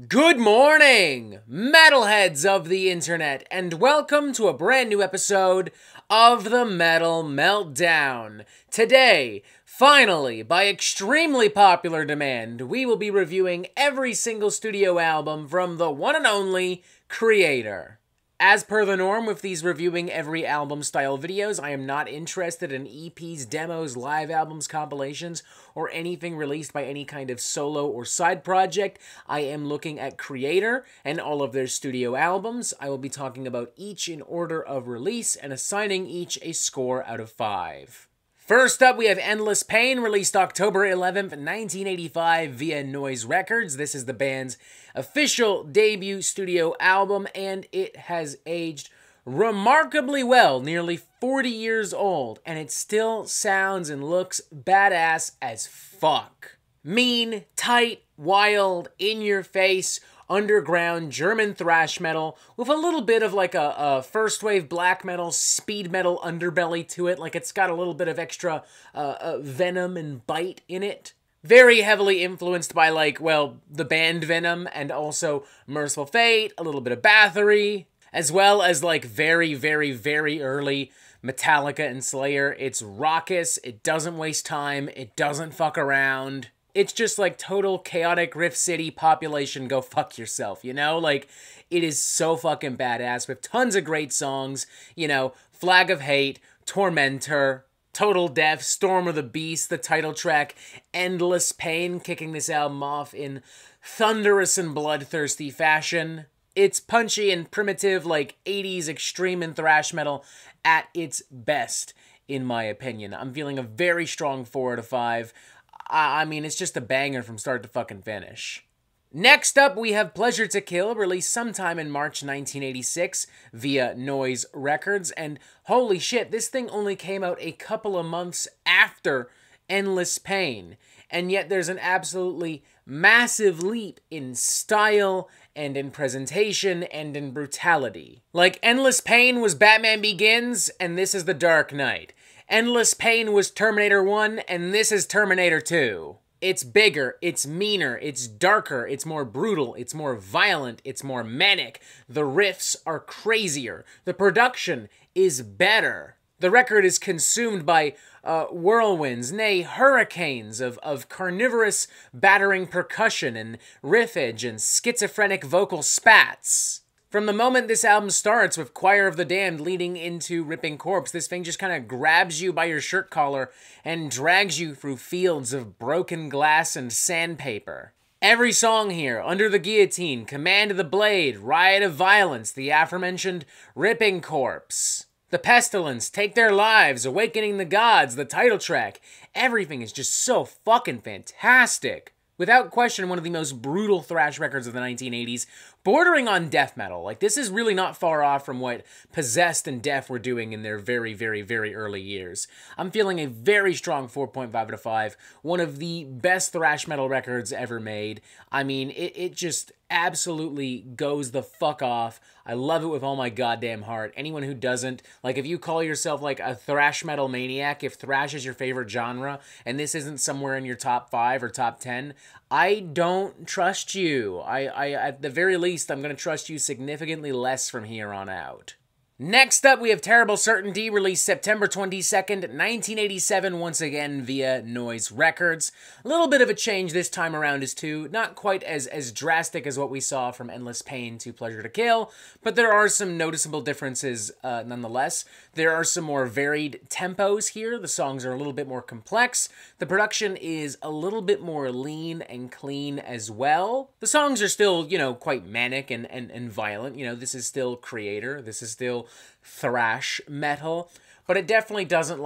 Good morning, metalheads of the internet, and welcome to a brand new episode of the Metal Meltdown. Today, finally, by extremely popular demand, we will be reviewing every single studio album from the one and only Kreator. As per the norm with these reviewing every album style videos, I am not interested in EPs, demos, live albums, compilations, or anything released by any kind of solo or side project. I am looking at Kreator and all of their studio albums. I will be talking about each in order of release and assigning each a score out of 5. First up, we have Endless Pain, released October 11th, 1985 via Noise Records. This is the band's official debut studio album, and it has aged remarkably well, nearly 40 years old, and it still sounds and looks badass as fuck. Mean, tight, wild, in-your-face, underground German thrash metal with a little bit of like a first wave black metal, speed metal underbelly to it. Like it's got a little bit of extra venom and bite in it. Very heavily influenced by the band Venom and also Merciful Fate, a little bit of Bathory, as well as very, very, very early Metallica and Slayer. It's raucous, it doesn't waste time, it doesn't fuck around. It's just total chaotic Riff City population go fuck yourself, you know? It is so fucking badass with tons of great songs, Flag of Hate, Tormentor, Total Death, Storm of the Beast, the title track, Endless Pain, kicking this album off in thunderous and bloodthirsty fashion. It's punchy and primitive 80s extreme and thrash metal at its best, in my opinion. I'm feeling a very strong 4 out of 5. I mean, it's just a banger from start to fucking finish. Next up, we have Pleasure to Kill, released sometime in March 1986 via Noise Records, and holy shit, this thing only came out a couple of months after Endless Pain, and yet there's an absolutely massive leap in style and in presentation and in brutality. Endless Pain was Batman Begins, and this is The Dark Knight. Endless Pain was Terminator 1, and this is Terminator 2. It's bigger, it's meaner, it's darker, it's more brutal, it's more violent, it's more manic. The riffs are crazier. The production is better. The record is consumed by whirlwinds, nay, hurricanes of carnivorous battering percussion and riffage and schizophrenic vocal spats. From the moment this album starts with Choir of the Damned leading into Ripping Corpse, this thing just kind of grabs you by your shirt collar and drags you through fields of broken glass and sandpaper. Every song here, Under the Guillotine, Command of the Blade, Riot of Violence, the aforementioned Ripping Corpse, The Pestilence, Take Their Lives, Awakening the Gods, the title track, everything is just so fucking fantastic. Without question, one of the most brutal thrash records of the 1980s, bordering on death metal. This is really not far off from what Possessed and Death were doing in their very, very, very early years. I'm feeling a very strong 4.5 out of 5. One of the best thrash metal records ever made. I mean, it just absolutely goes the fuck off. I love it with all my goddamn heart. Anyone who doesn't, if you call yourself a thrash metal maniac, if thrash is your favorite genre, and this isn't somewhere in your top 5 or top 10, I don't trust you. I at the very least, I'm going to trust you significantly less from here on out. Next up, we have Terrible Certainty, released September 22nd, 1987, once again via Noise Records. A little bit of a change this time around as too, not quite as drastic as what we saw from Endless Pain to Pleasure to Kill, but there are some noticeable differences nonetheless. There are some more varied tempos here. The songs are a little bit more complex. The production is a little bit more lean and clean as well. The songs are still, quite manic and violent. This is still Kreator. This is still thrash metal, but it definitely doesn't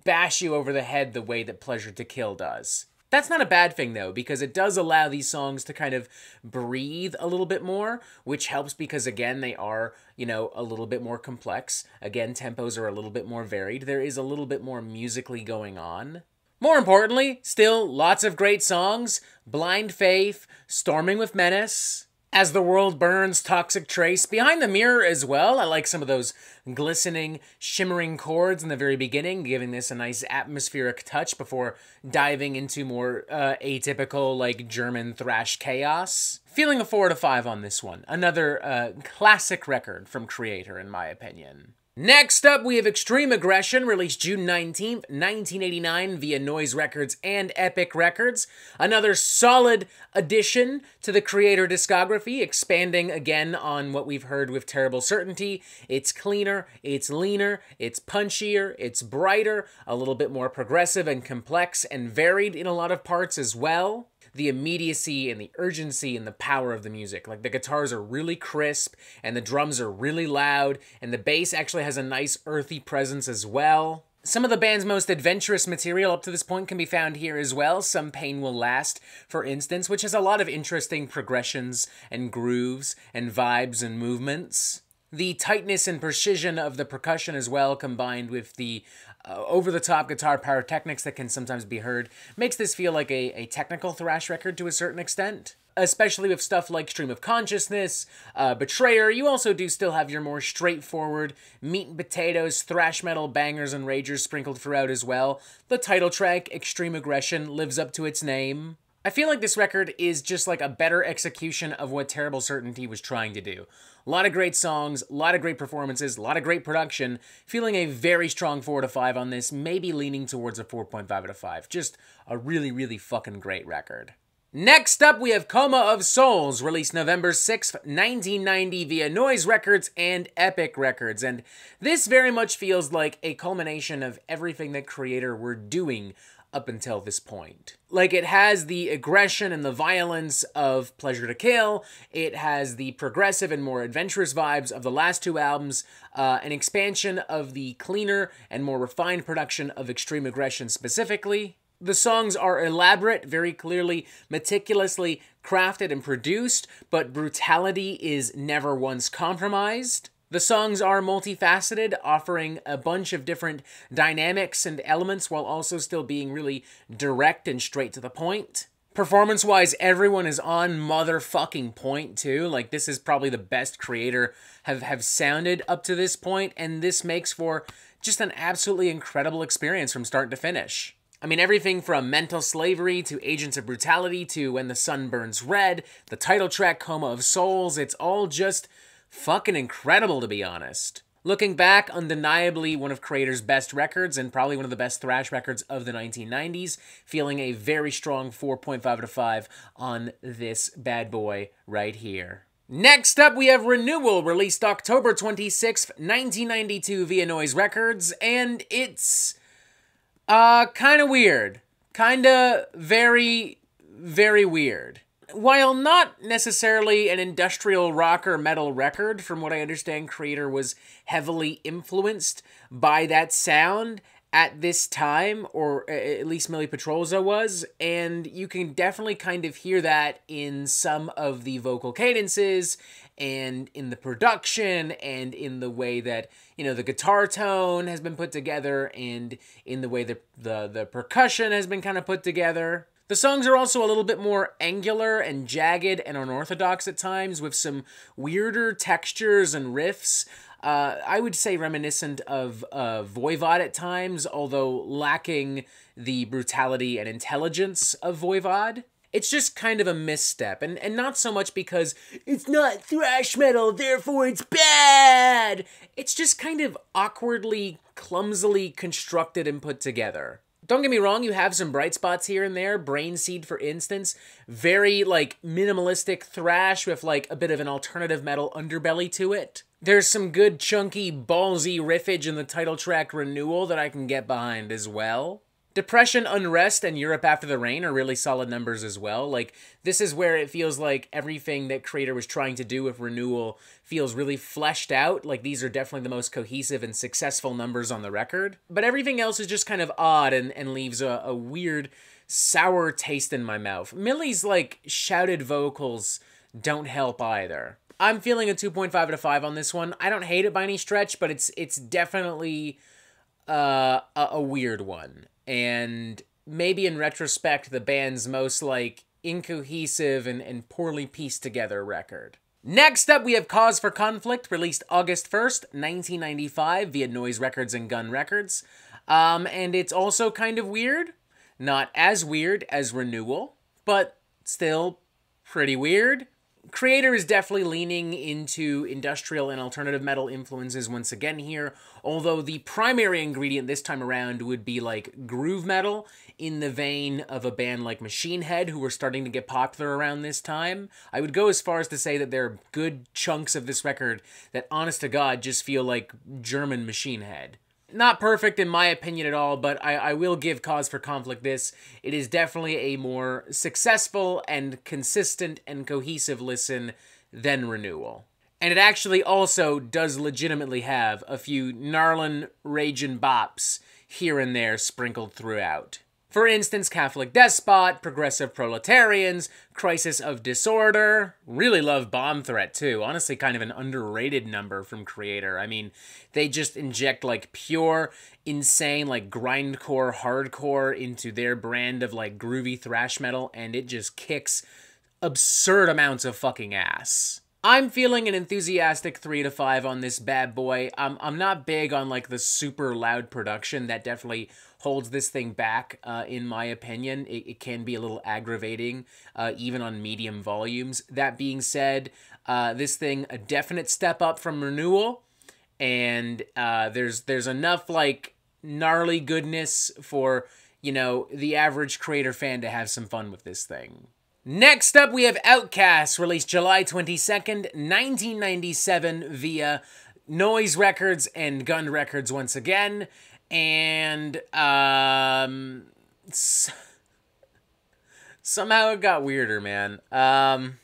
bash you over the head the way that Pleasure to Kill does. That's not a bad thing though, because it does allow these songs to kind of breathe a little bit more, which helps because again, they are, a little bit more complex. Again, tempos are a little bit more varied. There is a little bit more musically going on. More importantly, still lots of great songs. Blind Faith, Storming with Menace, As the World Burns, Toxic Trace. Behind the Mirror as well. I like some of those glistening, shimmering chords in the very beginning, giving this a nice atmospheric touch before diving into more atypical, like, German thrash chaos. Feeling a 4 to 5 on this one. Another classic record from Kreator, in my opinion. Next up, we have Extreme Aggression, released June 19th, 1989 via Noise Records and Epic Records. Another solid addition to the Kreator discography, expanding again on what we've heard with Terrible Certainty. It's cleaner, it's leaner, it's punchier, it's brighter, a little bit more progressive and complex and varied in a lot of parts as well. The immediacy and the urgency and the power of the music. Like, the guitars are really crisp, and the drums are really loud, and the bass actually has a nice earthy presence as well. Some of the band's most adventurous material up to this point can be found here as well. Some Pain Will Last, for instance, which has a lot of interesting progressions and grooves and vibes and movements. The tightness and precision of the percussion as well, combined with the over-the-top guitar pyrotechnics that can sometimes be heard, makes this feel like a technical thrash record to a certain extent. Especially with stuff like Stream of Consciousness, Betrayer. You also do still have your more straightforward meat and potatoes thrash metal bangers and ragers sprinkled throughout as well. The title track, Extreme Aggression, lives up to its name. I feel like this record is just like a better execution of what Terrible Certainty was trying to do. A lot of great songs, a lot of great performances, a lot of great production. Feeling a very strong 4 to 5 on this, maybe leaning towards a 4.5 out of 5. Just a really, really fucking great record. Next up, we have Coma of Souls, released November 6th, 1990 via Noise Records and Epic Records. And this very much feels like a culmination of everything that Kreator were doing up until this point. Like, it has the aggression and the violence of Pleasure to Kill, it has the progressive and more adventurous vibes of the last two albums, an expansion of the cleaner and more refined production of Extreme Aggression specifically. The songs are elaborate, very clearly, meticulously crafted and produced, but brutality is never once compromised. The songs are multifaceted, offering a bunch of different dynamics and elements while also still being really direct and straight to the point. Performance-wise, everyone is on motherfucking point, too. Like, this is probably the best Kreator have sounded up to this point, and this makes for just an absolutely incredible experience from start to finish. I mean, everything from Mental Slavery to Agents of Brutality to When the Sun Burns Red, the title track Coma of Souls, it's all just fucking incredible, to be honest. Looking back, undeniably one of Kreator's best records and probably one of the best thrash records of the 1990s, feeling a very strong 4.5 out of 5 on this bad boy right here. Next up, we have Renewal, released October 26th, 1992 via Noise Records, and it's kind of weird. Kinda very, very weird. While not necessarily an industrial rock or metal record, from what I understand, Kreator was heavily influenced by that sound at this time, or at least Millie Petrozza was, and you can definitely kind of hear that in some of the vocal cadences, and in the production, and in the way that, you know, the guitar tone has been put together, and in the way that the percussion has been kind of put together. The songs are also a little bit more angular and jagged and unorthodox at times, with some weirder textures and riffs. I would say reminiscent of Voivod at times, although lacking the brutality and intelligence of Voivod. It's just kind of a misstep, and not so much because it's not thrash metal, therefore it's bad! It's just kind of awkwardly, clumsily constructed and put together. Don't get me wrong, you have some bright spots here and there. Brainseed, for instance, very, like, minimalistic thrash with, like, a bit of an alternative metal underbelly to it. There's some good, chunky, ballsy riffage in the title track Renewal that I can get behind as well. Depression, Unrest, and Europe After the Rain are really solid numbers as well. Like, this is where it feels like everything that Kreator was trying to do with Renewal feels really fleshed out. Like, these are definitely the most cohesive and successful numbers on the record. But everything else is just kind of odd and leaves a weird, sour taste in my mouth. Millie's, like, shouted vocals don't help either. I'm feeling a 2.5 out of 5 on this one. I don't hate it by any stretch, but it's definitely a weird one. And maybe in retrospect, the band's most, like, incohesive and poorly pieced together record. Next up, we have Cause for Conflict, released August 1st, 1995 via Noise Records and Gun Records. And it's also kind of weird. Not as weird as Renewal, but still pretty weird. Kreator is definitely leaning into industrial and alternative metal influences once again here, although the primary ingredient this time around would be like groove metal in the vein of a band like Machine Head, who were starting to get popular around this time. I would go as far as to say that there are good chunks of this record that, honest to God, just feel like German Machine Head. Not perfect in my opinion at all, but I will give Cause for Conflict this. It is definitely a more successful and consistent and cohesive listen than Renewal. And it actually also does legitimately have a few gnarlin' ragin' bops here and there sprinkled throughout. For instance, Catholic Despot, Progressive Proletarians, Crisis of Disorder. Really love Bomb Threat, too. Honestly, kind of an underrated number from Kreator. I mean, they just inject, like, pure, insane, like, grindcore, hardcore into their brand of, like, groovy thrash metal, and it just kicks absurd amounts of fucking ass. I'm feeling an enthusiastic 3 to 5 on this bad boy. I'm not big on, like, the super loud production. That definitely holds this thing back, in my opinion. It can be a little aggravating, even on medium volumes. That being said, this thing, a definite step up from Renewal, and there's enough, like, gnarly goodness for, you know, the average Kreator fan to have some fun with this thing. Next up, we have Outcast, released July 22nd, 1997 via Noise Records and Gun Records once again. And, somehow it got weirder, man. I'm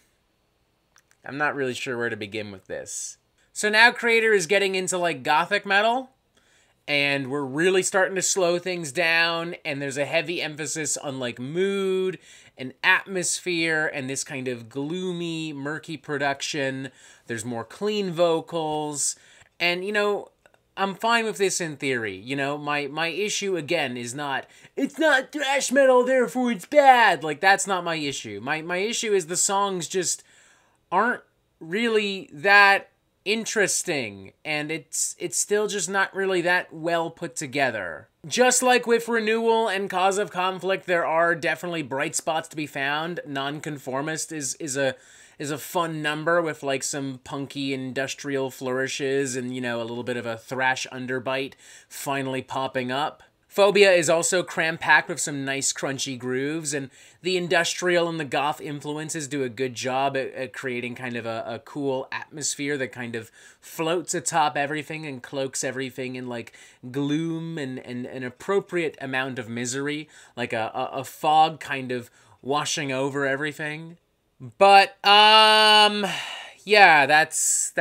not really sure where to begin with this. So now Kreator is getting into, like, gothic metal, and we're really starting to slow things down, and there's a heavy emphasis on, like, mood and atmosphere and this kind of gloomy, murky production. There's more clean vocals, and, you know, I'm fine with this in theory. You know, my issue, again, is not, it's not thrash metal, therefore it's bad. Like, that's not my issue. My issue is the songs just aren't really that interesting, and it's still just not really that well put together. Just like with Renewal and Cause of Conflict, there are definitely bright spots to be found. Nonconformist is a fun number with, like, some punky industrial flourishes and, you know, a little bit of a thrash underbite finally popping up. Phobia is also cram-packed with some nice crunchy grooves, and the industrial and the goth influences do a good job at creating kind of a cool atmosphere that kind of floats atop everything and cloaks everything in, like, gloom and an appropriate amount of misery, like a fog kind of washing over everything. But, yeah, that's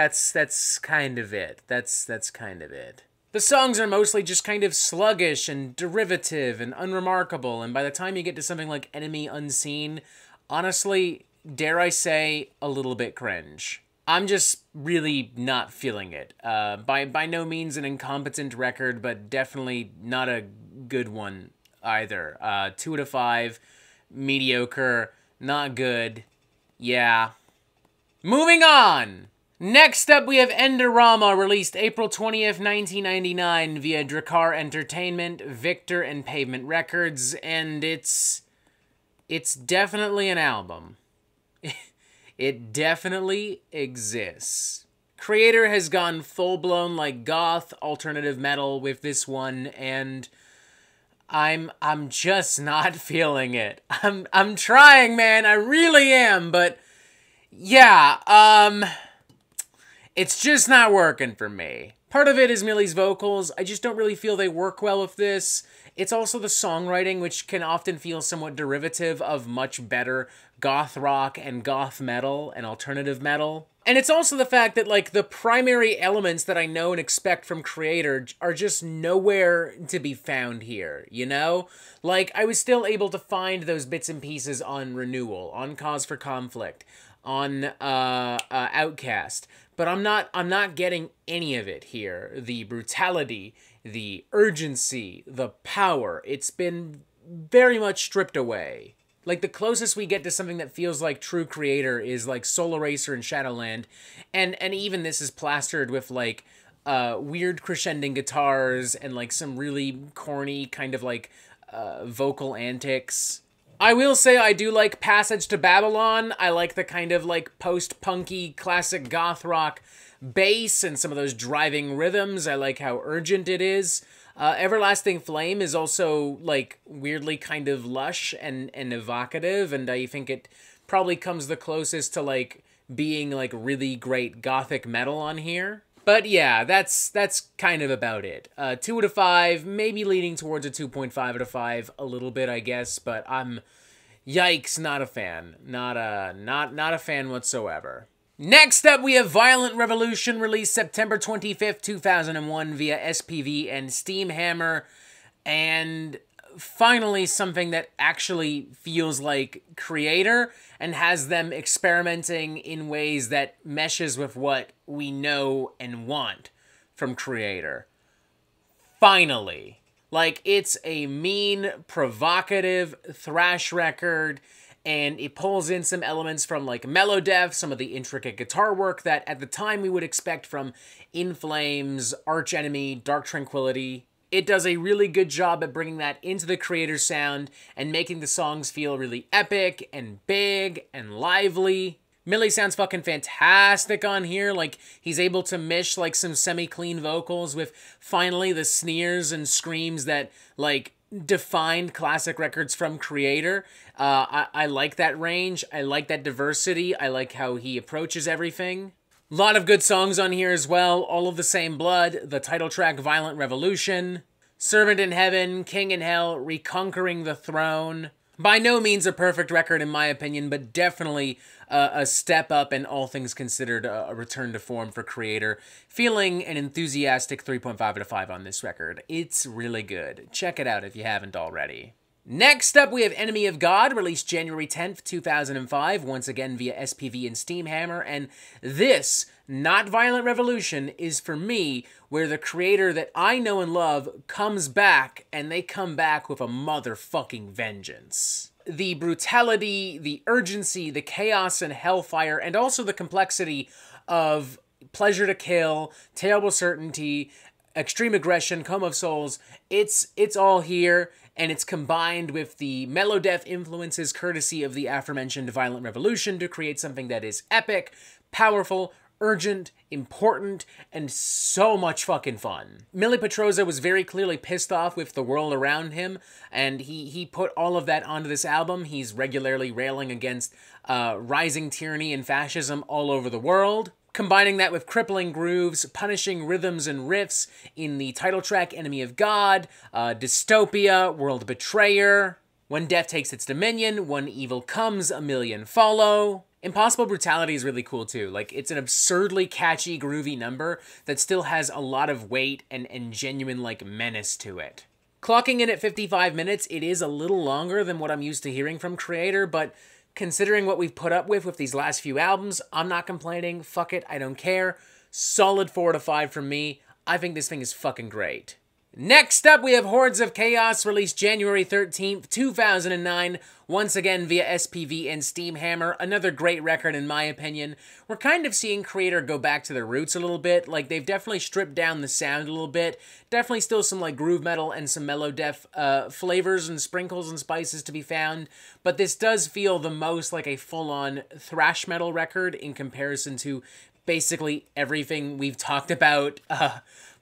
kind of it. That's kind of it. The songs are mostly just kind of sluggish and derivative and unremarkable, and by the time you get to something like Enemy Unseen, honestly, dare I say, a little bit cringe. I'm just really not feeling it. By no means an incompetent record, but definitely not a good one either. 2 out of 5, mediocre, not good. Yeah. Moving on! Next up, we have Endorama, released April 20th, 1999 via Drakkar Entertainment, Victor, and Pavement Records, and it's definitely an album. It definitely exists. Kreator has gone full-blown, like, goth alternative metal with this one, and I'm just not feeling it. I'm trying, man, I really am, but yeah, it's just not working for me. Part of it is Millie's vocals. I just don't really feel they work well with this. It's also the songwriting, which can often feel somewhat derivative of much better goth rock and goth metal and alternative metal. And it's also the fact that, like, the primary elements that I know and expect from Kreator are just nowhere to be found here, you know? Like, I was still able to find those bits and pieces on Renewal, on Cause for Conflict, on Outcast, but I'm not getting any of it here. The brutality, the urgency, the power, it's been very much stripped away. Like, the closest we get to something that feels like true Kreator is, like, Soul Eraser and Shadowland. And even this is plastered with, like, weird crescending guitars and, like, some really corny kind of, like, vocal antics. I will say I do like Passage to Babylon. I like the kind of, like, post-punky classic goth rock bass and some of those driving rhythms. I like how urgent it is. Everlasting Flame is also, like, weirdly kind of lush and evocative, and I think it probably comes the closest to, like, being, like, really great gothic metal on here. But yeah, that's kind of about it. 2 out of 5, maybe leaning towards a 2.5 out of 5 a little bit, I guess, but I'm, yikes, not a fan. Not a fan whatsoever. Next up, we have Violent Revolution, released September 25th, 2001 via SPV and Steam Hammer, and finally something that actually feels like Kreator and has them experimenting in ways that meshes with what we know and want from Kreator. Finally. Like, it's a mean, provocative thrash record, and it pulls in some elements from, like, Meltdown, some of the intricate guitar work that at the time we would expect from In Flames, Arch Enemy, Dark Tranquillity. It does a really good job at bringing that into the Kreator sound and making the songs feel really epic and big and lively. Millie sounds fucking fantastic on here. Like, he's able to mish, like, some semi-clean vocals with finally the sneers and screams that, like, defined classic records from Kreator. I like that range. I like that diversity. I like how he approaches everything. A lot of good songs on here as well. All of the Same Blood, the title track Violent Revolution, Servant in Heaven, King in Hell, Reconquering the Throne. By no means a perfect record in my opinion, but definitely a step up and all things considered a return to form for Kreator. Feeling an enthusiastic 3.5 out of 5 on this record. It's really good. Check it out if you haven't already. Next up, we have Enemy of God, released January 10th, 2005, once again via SPV and Steam Hammer, and this, not Violent Revolution, is for me where the Kreator that I know and love comes back, and they come back with a motherfucking vengeance. The brutality, the urgency, the chaos and hellfire, and also the complexity of Pleasure to Kill, Terrible Certainty, Extreme Aggression, Coma of Souls, it's all here, and it's combined with the Meltdown influences courtesy of the aforementioned Violent Revolution to create something that is epic, powerful, urgent, important, and so much fucking fun. Millie Petroza was very clearly pissed off with the world around him, and he put all of that onto this album. He's regularly railing against rising tyranny and fascism all over the world. Combining that with crippling grooves, punishing rhythms and riffs in the title track Enemy of God, Dystopia, World Betrayer, When Death Takes Its Dominion, When Evil Comes, A Million Follow. Impossible Brutality is really cool too. Like, it's an absurdly catchy, groovy number that still has a lot of weight and genuine, like, menace to it. Clocking in at 55 minutes, it is a little longer than what I'm used to hearing from Kreator, but considering what we've put up with these last few albums, I'm not complaining. Fuck it, I don't care. Solid 4 out of 5 from me. I think this thing is fucking great. Next up, we have Hordes of Chaos, released January 13th, 2009, once again via SPV and Steam Hammer. Another great record in my opinion. We're kind of seeing Kreator go back to their roots a little bit. Like, they've definitely stripped down the sound a little bit. Definitely still some, like, groove metal and some mellow def flavors and sprinkles and spices to be found. But this does feel the most like a full-on thrash metal record in comparison to basically everything we've talked about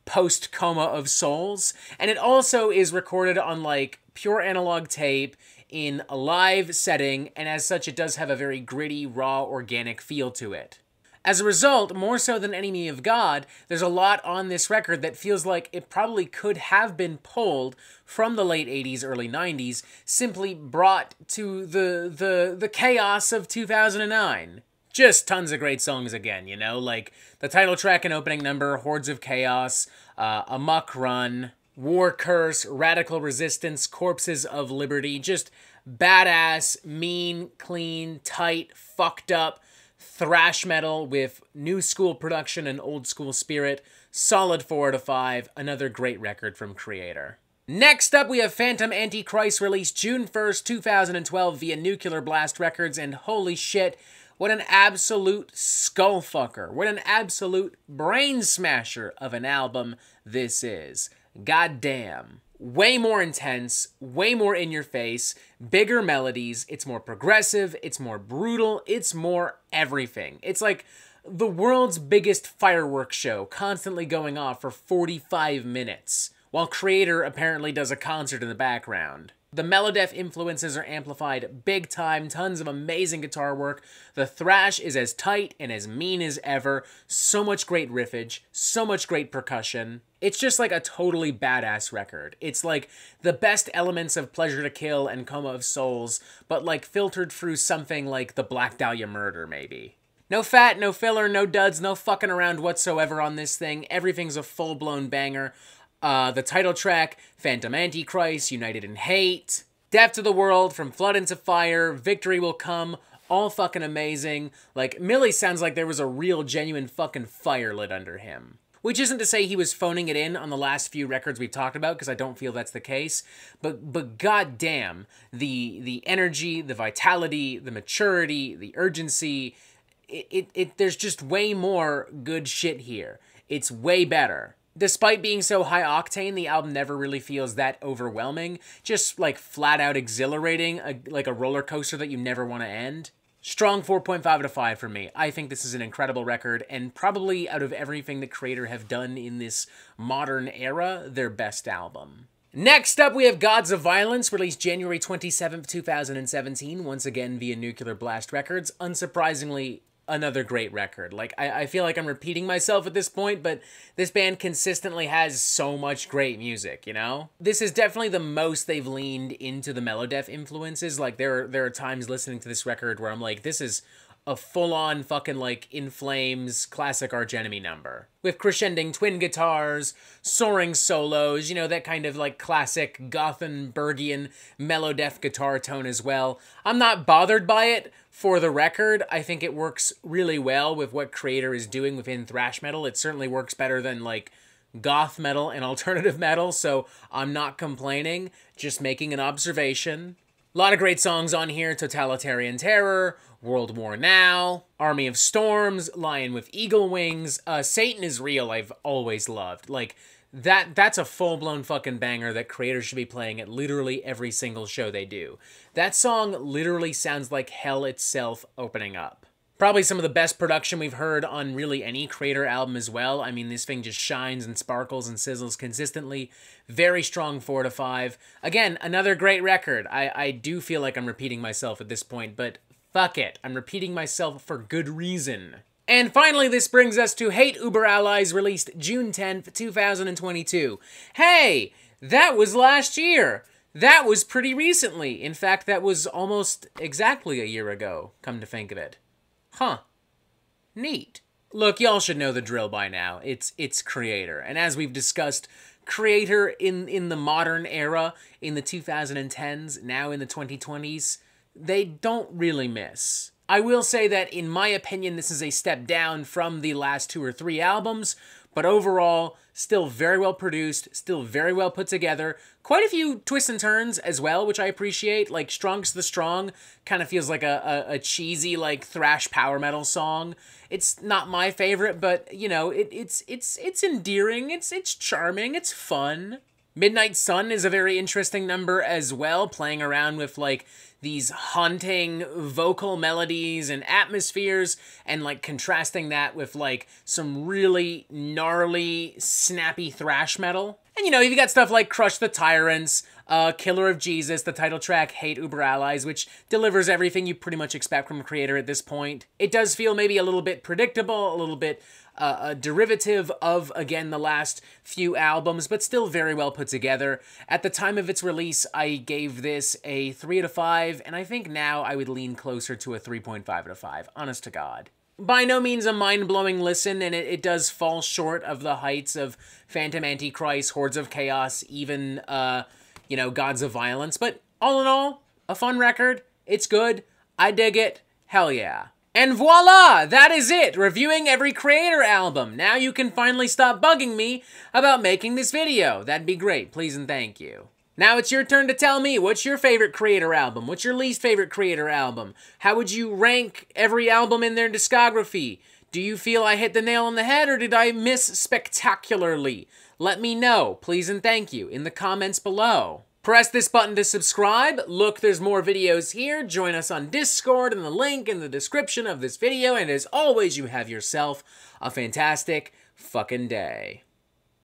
post Coma of Souls, and it also is recorded on, like, pure analog tape in a live setting, and as such it does have a very gritty, raw, organic feel to it. As a result, more so than Enemy of God, there's a lot on this record that feels like it probably could have been pulled from the late 80s, early 90s, simply brought to the chaos of 2009. Just tons of great songs again, you know? Like, the title track and opening number, Hordes of Chaos, Amok Run, War Curse, Radical Resistance, Corpses of Liberty. Just badass, mean, clean, tight, fucked up thrash metal with new school production and old school spirit. Solid 4 out of 5. Another great record from Kreator. Next up, we have Phantom Antichrist, released June 1st, 2012 via Nuclear Blast Records, and holy shit, what an absolute skullfucker. What an absolute brain smasher of an album this is. Goddamn. Way more intense, way more in your face, bigger melodies, it's more progressive, it's more brutal, it's more everything. It's like the world's biggest fireworks show constantly going off for 45 minutes, while Kreator apparently does a concert in the background. The Melodeath influences are amplified big time, tons of amazing guitar work, the thrash is as tight and as mean as ever, so much great riffage, so much great percussion. It's just like a totally badass record. It's like the best elements of Pleasure to Kill and Coma of Souls, but like filtered through something like the Black Dahlia Murder, maybe. No fat, no filler, no duds, no fucking around whatsoever on this thing. Everything's a full-blown banger. The title track, Phantom Antichrist, United in Hate, Death to the World, From Flood into Fire, Victory Will Come, all fucking amazing. Like, Millie sounds like there was a real, genuine fucking fire lit under him. Which isn't to say he was phoning it in on the last few records we've talked about, because I don't feel that's the case. But goddamn, the energy, the vitality, the maturity, the urgency, there's just way more good shit here. It's way better. Despite being so high octane, the album never really feels that overwhelming. Just like flat out exhilarating, like a roller coaster that you never want to end. Strong 4.5 out of 5 for me. I think this is an incredible record, and probably out of everything that Kreator have done in this modern era, their best album. Next up, we have Gods of Violence, released January 27th, 2017, once again via Nuclear Blast Records. Unsurprisingly, another great record. Like, I feel like I'm repeating myself at this point, but this band consistently has so much great music, you know? This is definitely the most they've leaned into the Melodeath influences. Like, there are times listening to this record where I'm like, this is a full-on fucking, like, In Flames classic Arch Enemy number. With crescending twin guitars, soaring solos, you know, that kind of, like, classic Gothenburgian Melodeath guitar tone as well. I'm not bothered by it. For the record, I think it works really well with what Kreator is doing within thrash metal. It certainly works better than, like, goth metal and alternative metal, so I'm not complaining, just making an observation. A lot of great songs on here: Totalitarian Terror, World War Now, Army of Storms, Lion with Eagle Wings, Satan is Real I've always loved. Like, that's a full-blown fucking banger that Kreator should be playing at literally every single show they do. That song literally sounds like hell itself opening up. Probably some of the best production we've heard on really any Kreator album as well. I mean, this thing just shines and sparkles and sizzles consistently. Very strong 4 to 5. Again, another great record. I do feel like I'm repeating myself at this point, but fuck it. I'm repeating myself for good reason. And finally, this brings us to Hate Über Allies, released June 10th, 2022. Hey, that was last year. That was pretty recently. In fact, that was almost exactly a year ago, come to think of it. Huh. Neat. Look, y'all should know the drill by now. It's Kreator. And as we've discussed, Kreator in the modern era, in the 2010s, now in the 2020s, they don't really miss. I will say that, in my opinion, this is a step down from the last 2 or 3 albums, but overall, still very well produced, still very well put together. Quite a few twists and turns as well, which I appreciate. Like, Strong's the Strong kind of feels like a cheesy, like, thrash power metal song. It's not my favorite, but, you know, it's endearing, it's charming, it's fun. Midnight Sun is a very interesting number as well, playing around with, like, these haunting vocal melodies and atmospheres, and, like, contrasting that with, like, some really gnarly, snappy thrash metal. And, you know, you've got stuff like Crush the Tyrants, Killer of Jesus, the title track Hate Über Allies, which delivers everything you pretty much expect from Kreator at this point. It does feel maybe a little bit predictable, a little bit a derivative of, again, the last few albums, but still very well put together. At the time of its release, I gave this a 3 out of 5, and I think now I would lean closer to a 3.5 out of 5, honest to God. By no means a mind-blowing listen, and it does fall short of the heights of Phantom Antichrist, Hordes of Chaos, even, you know, Gods of Violence, but all in all, a fun record. It's good. I dig it. Hell yeah. And voila! That is it! Reviewing every Kreator album. Now you can finally stop bugging me about making this video. That'd be great. Please and thank you. Now it's your turn to tell me, what's your favorite Kreator album? What's your least favorite Kreator album? How would you rank every album in their discography? Do you feel I hit the nail on the head, or did I miss spectacularly? Let me know, please and thank you, in the comments below. Press this button to subscribe. Look, there's more videos here. Join us on Discord and the link in the description of this video. And as always, you have yourself a fantastic fucking day.